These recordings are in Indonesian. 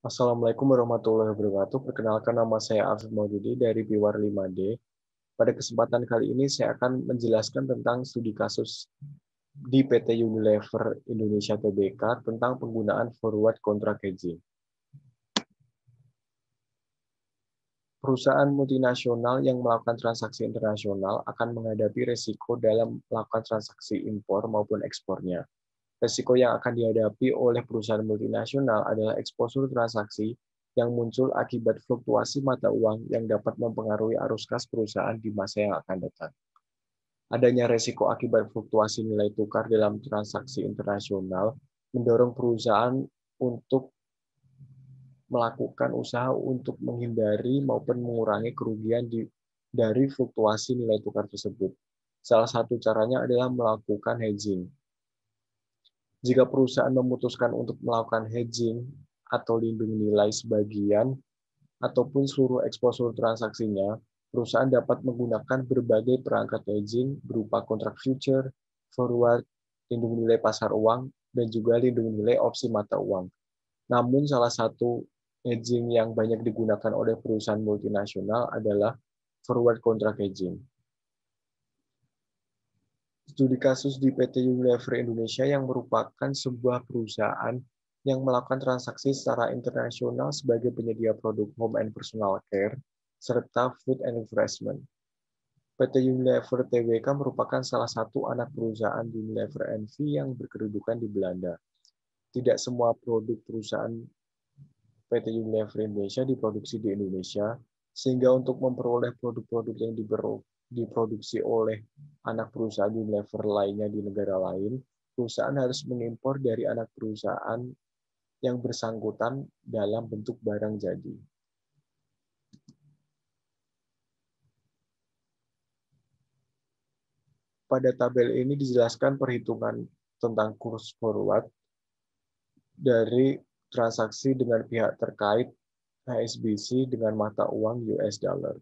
Assalamualaikum warahmatullahi wabarakatuh. Perkenalkan, nama saya Afif Maududi dari Piwar 5D. Pada kesempatan kali ini saya akan menjelaskan tentang studi kasus di PT Unilever Indonesia Tbk tentang penggunaan forward contract hedging. Perusahaan multinasional yang melakukan transaksi internasional akan menghadapi resiko dalam melakukan transaksi impor maupun ekspornya. Resiko yang akan dihadapi oleh perusahaan multinasional adalah eksposur transaksi yang muncul akibat fluktuasi mata uang yang dapat mempengaruhi arus kas perusahaan di masa yang akan datang. Adanya resiko akibat fluktuasi nilai tukar dalam transaksi internasional mendorong perusahaan untuk melakukan usaha untuk menghindari maupun mengurangi kerugian dari fluktuasi nilai tukar tersebut. Salah satu caranya adalah melakukan hedging. Jika perusahaan memutuskan untuk melakukan hedging atau lindung nilai sebagian ataupun seluruh eksposur transaksinya, perusahaan dapat menggunakan berbagai perangkat hedging berupa kontrak future, forward, lindung nilai pasar uang, dan juga lindung nilai opsi mata uang. Namun salah satu hedging yang banyak digunakan oleh perusahaan multinasional adalah forward contract hedging. Studi kasus di PT Unilever Indonesia yang merupakan sebuah perusahaan yang melakukan transaksi secara internasional sebagai penyedia produk home and personal care, serta food and refreshment. PT Unilever Tbk merupakan salah satu anak perusahaan Unilever NV yang berkedudukan di Belanda. Tidak semua produk perusahaan PT Unilever Indonesia diproduksi di Indonesia, sehingga untuk memperoleh produk-produk yang diproduksi oleh anak perusahaan Unilever lainnya di negara lain, perusahaan harus mengimpor dari anak perusahaan yang bersangkutan dalam bentuk barang jadi. Pada tabel ini dijelaskan perhitungan tentang kurs forward dari transaksi dengan pihak terkait HSBC dengan mata uang US dollar.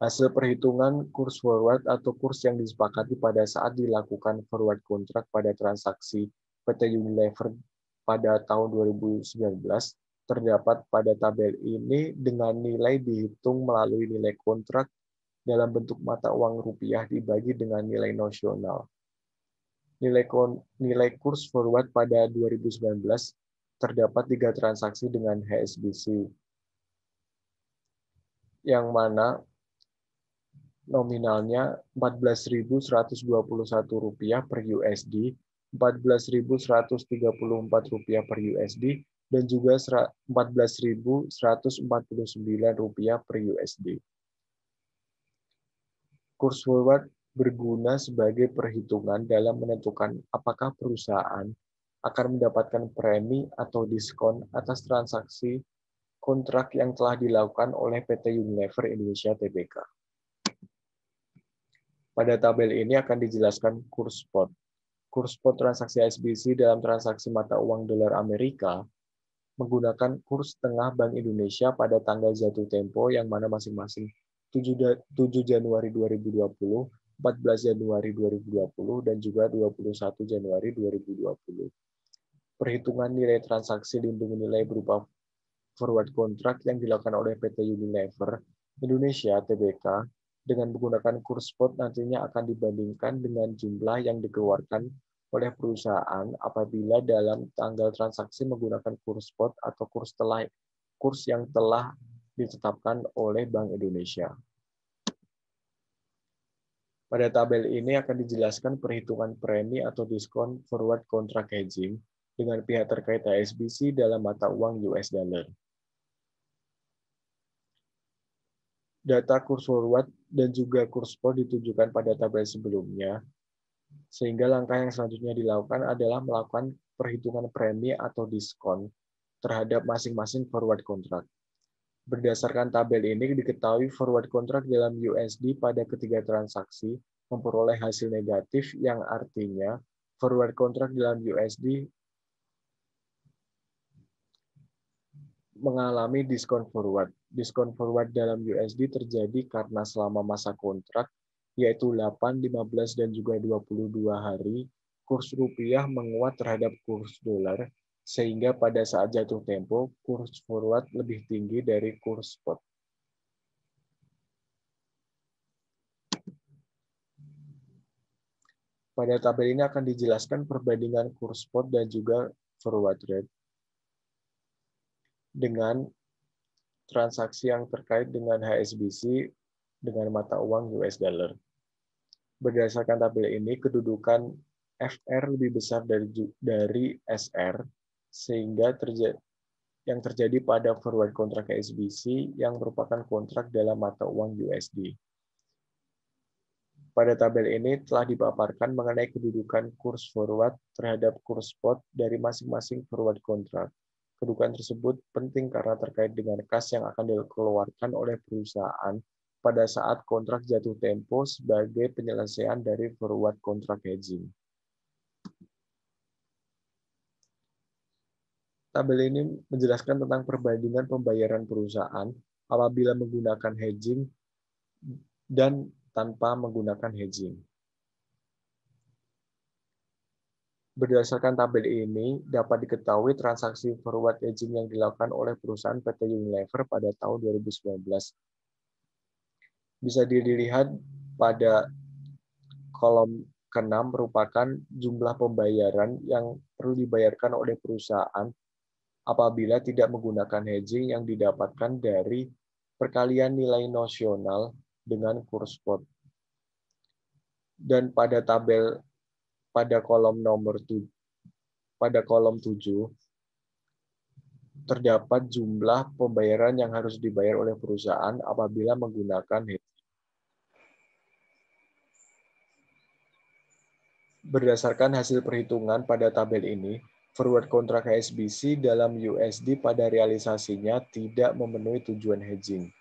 Hasil perhitungan kurs forward atau kurs yang disepakati pada saat dilakukan forward contract pada transaksi PT Unilever pada tahun 2019 terdapat pada tabel ini dengan nilai dihitung melalui nilai kontrak dalam bentuk mata uang rupiah dibagi dengan nilai nosional. Nilai kurs forward pada 2019 terdapat 3 transaksi dengan HSBC, yang mana nominalnya Rp14.121 per USD, Rp14.134 per USD, dan juga Rp14.149 per USD. Kurs forward berguna sebagai perhitungan dalam menentukan apakah perusahaan akan mendapatkan premi atau diskon atas transaksi kontrak yang telah dilakukan oleh PT Unilever Indonesia Tbk. Pada tabel ini akan dijelaskan kurs spot. Kurs spot transaksi HSBC dalam transaksi mata uang dolar Amerika menggunakan kurs tengah Bank Indonesia pada tanggal jatuh tempo yang mana masing-masing 7 Januari 2020, 14 Januari 2020, dan juga 21 Januari 2020. Perhitungan nilai transaksi lindung nilai berupa forward contract yang dilakukan oleh PT Unilever Indonesia Tbk dengan menggunakan kurs spot nantinya akan dibandingkan dengan jumlah yang dikeluarkan oleh perusahaan apabila dalam tanggal transaksi menggunakan kurs spot atau kurs yang telah ditetapkan oleh Bank Indonesia. Pada tabel ini akan dijelaskan perhitungan premi atau diskon forward contract hedging dengan pihak terkait HSBC dalam mata uang US dollar. Data kurs forward dan juga kurs spot ditujukan pada tabel sebelumnya, sehingga langkah yang selanjutnya dilakukan adalah melakukan perhitungan premi atau diskon terhadap masing-masing forward contract. Berdasarkan tabel ini diketahui forward contract dalam USD pada ketiga transaksi memperoleh hasil negatif, yang artinya forward contract dalam USD mengalami diskon forward. Diskon forward dalam USD terjadi karena selama masa kontrak, yaitu 8, 15, dan juga 22 hari, kurs rupiah menguat terhadap kurs dolar, sehingga pada saat jatuh tempo, kurs forward lebih tinggi dari kurs spot. Pada tabel ini akan dijelaskan perbandingan kurs spot dan juga forward rate dengan transaksi yang terkait dengan HSBC dengan mata uang US dollar. Berdasarkan tabel ini, kedudukan FR lebih besar dari SR, sehingga yang terjadi pada forward kontrak HSBC yang merupakan kontrak dalam mata uang USD. Pada tabel ini telah dipaparkan mengenai kedudukan kurs forward terhadap kurs spot dari masing-masing forward kontrak. Kedudukan tersebut penting karena terkait dengan kas yang akan dikeluarkan oleh perusahaan pada saat kontrak jatuh tempo sebagai penyelesaian dari forward kontrak hedging. Tabel ini menjelaskan tentang perbandingan pembayaran perusahaan apabila menggunakan hedging dan tanpa menggunakan hedging. Berdasarkan tabel ini, dapat diketahui transaksi forward hedging yang dilakukan oleh perusahaan PT Unilever pada tahun 2019. Bisa dilihat pada kolom ke-6 merupakan jumlah pembayaran yang perlu dibayarkan oleh perusahaan apabila tidak menggunakan hedging yang didapatkan dari perkalian nilai nosional dengan kurs spot. Dan pada tabel pada kolom 7 terdapat jumlah pembayaran yang harus dibayar oleh perusahaan apabila menggunakan hedging. Berdasarkan hasil perhitungan pada tabel ini, forward kontrak HSBC dalam USD pada realisasinya tidak memenuhi tujuan hedging.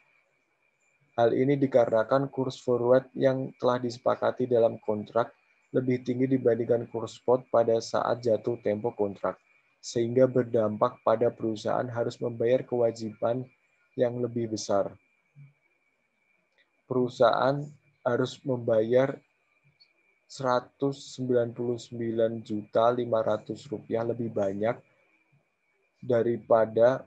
Hal ini dikarenakan kurs forward yang telah disepakati dalam kontrak lebih tinggi dibandingkan kurs spot pada saat jatuh tempo kontrak, sehingga berdampak pada perusahaan harus membayar kewajiban yang lebih besar. Perusahaan harus membayar Rp199.500.000 lebih banyak daripada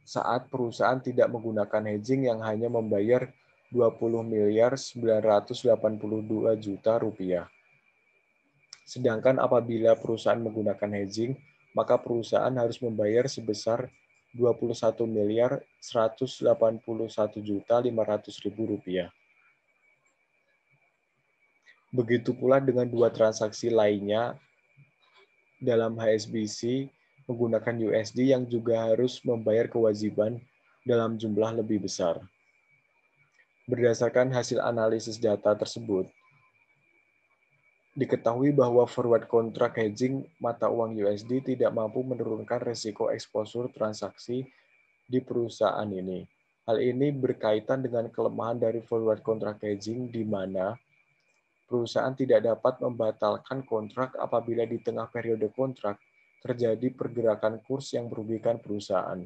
saat perusahaan tidak menggunakan hedging yang hanya membayar Rp20.982.000.000. Sedangkan apabila perusahaan menggunakan hedging, maka perusahaan harus membayar sebesar Rp21.181.500.000. Begitu pula dengan dua transaksi lainnya dalam HSBC menggunakan USD yang juga harus membayar kewajiban dalam jumlah lebih besar. Berdasarkan hasil analisis data tersebut, diketahui bahwa forward contract hedging mata uang USD tidak mampu menurunkan risiko eksposur transaksi di perusahaan ini. Hal ini berkaitan dengan kelemahan dari forward contract hedging di mana perusahaan tidak dapat membatalkan kontrak apabila di tengah periode kontrak terjadi pergerakan kurs yang merugikan perusahaan.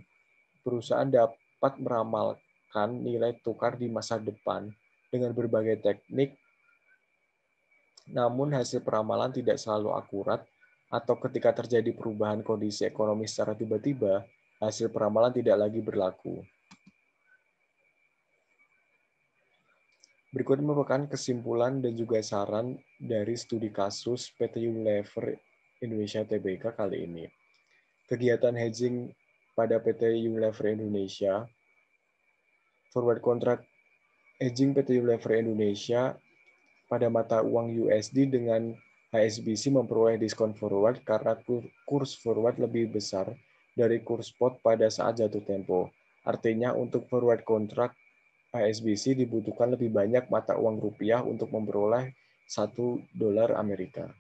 Perusahaan dapat meramalkan nilai tukar di masa depan dengan berbagai teknik, namun hasil peramalan tidak selalu akurat, atau ketika terjadi perubahan kondisi ekonomi secara tiba-tiba, hasil peramalan tidak lagi berlaku. Berikut merupakan kesimpulan dan juga saran dari studi kasus PT Unilever Indonesia Tbk kali ini. Kegiatan hedging pada PT Unilever Indonesia, forward contract hedging PT Unilever Indonesia pada mata uang USD dengan HSBC memperoleh diskon forward karena kurs forward lebih besar dari kurs spot pada saat jatuh tempo. Artinya untuk forward contract HSBC dibutuhkan lebih banyak mata uang rupiah untuk memperoleh $1 Amerika.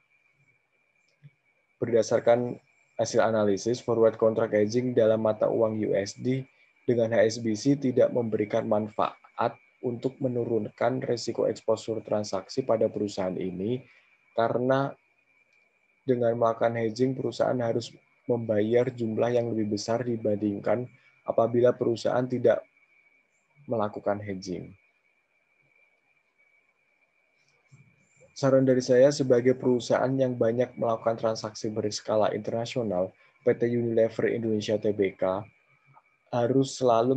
Berdasarkan hasil analisis, forward contract hedging dalam mata uang USD dengan HSBC tidak memberikan manfaat untuk menurunkan risiko eksposur transaksi pada perusahaan ini karena dengan melakukan hedging perusahaan harus membayar jumlah yang lebih besar dibandingkan apabila perusahaan tidak melakukan hedging. Saran dari saya, sebagai perusahaan yang banyak melakukan transaksi berskala internasional, PT Unilever Indonesia Tbk harus selalu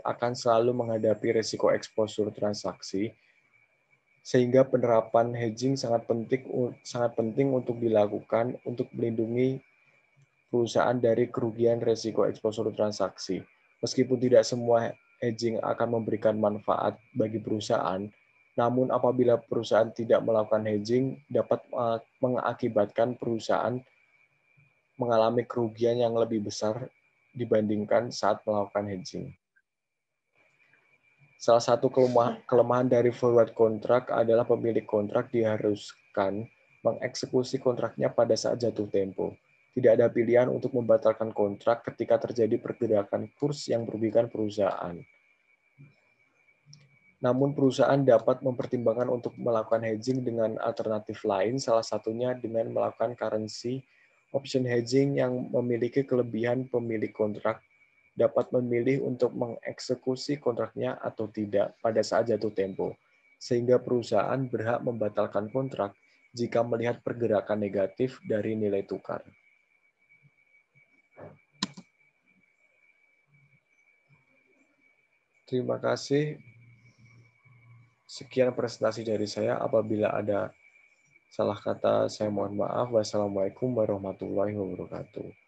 akan selalu menghadapi risiko eksposur transaksi, sehingga penerapan hedging sangat penting untuk dilakukan untuk melindungi perusahaan dari kerugian risiko eksposur transaksi. Meskipun tidak semua hedging akan memberikan manfaat bagi perusahaan, namun apabila perusahaan tidak melakukan hedging dapat mengakibatkan perusahaan mengalami kerugian yang lebih besar dibandingkan saat melakukan hedging. Salah satu kelemahan dari forward contract adalah pemilik kontrak diharuskan mengeksekusi kontraknya pada saat jatuh tempo. Tidak ada pilihan untuk membatalkan kontrak ketika terjadi pergerakan kurs yang merugikan perusahaan. Namun perusahaan dapat mempertimbangkan untuk melakukan hedging dengan alternatif lain, salah satunya dengan melakukan currency option hedging yang memiliki kelebihan pemilik kontrak dapat memilih untuk mengeksekusi kontraknya atau tidak pada saat jatuh tempo, sehingga perusahaan berhak membatalkan kontrak jika melihat pergerakan negatif dari nilai tukar. Terima kasih. Sekian presentasi dari saya. Apabila ada salah kata, saya mohon maaf. Wassalamualaikum warahmatullahi wabarakatuh.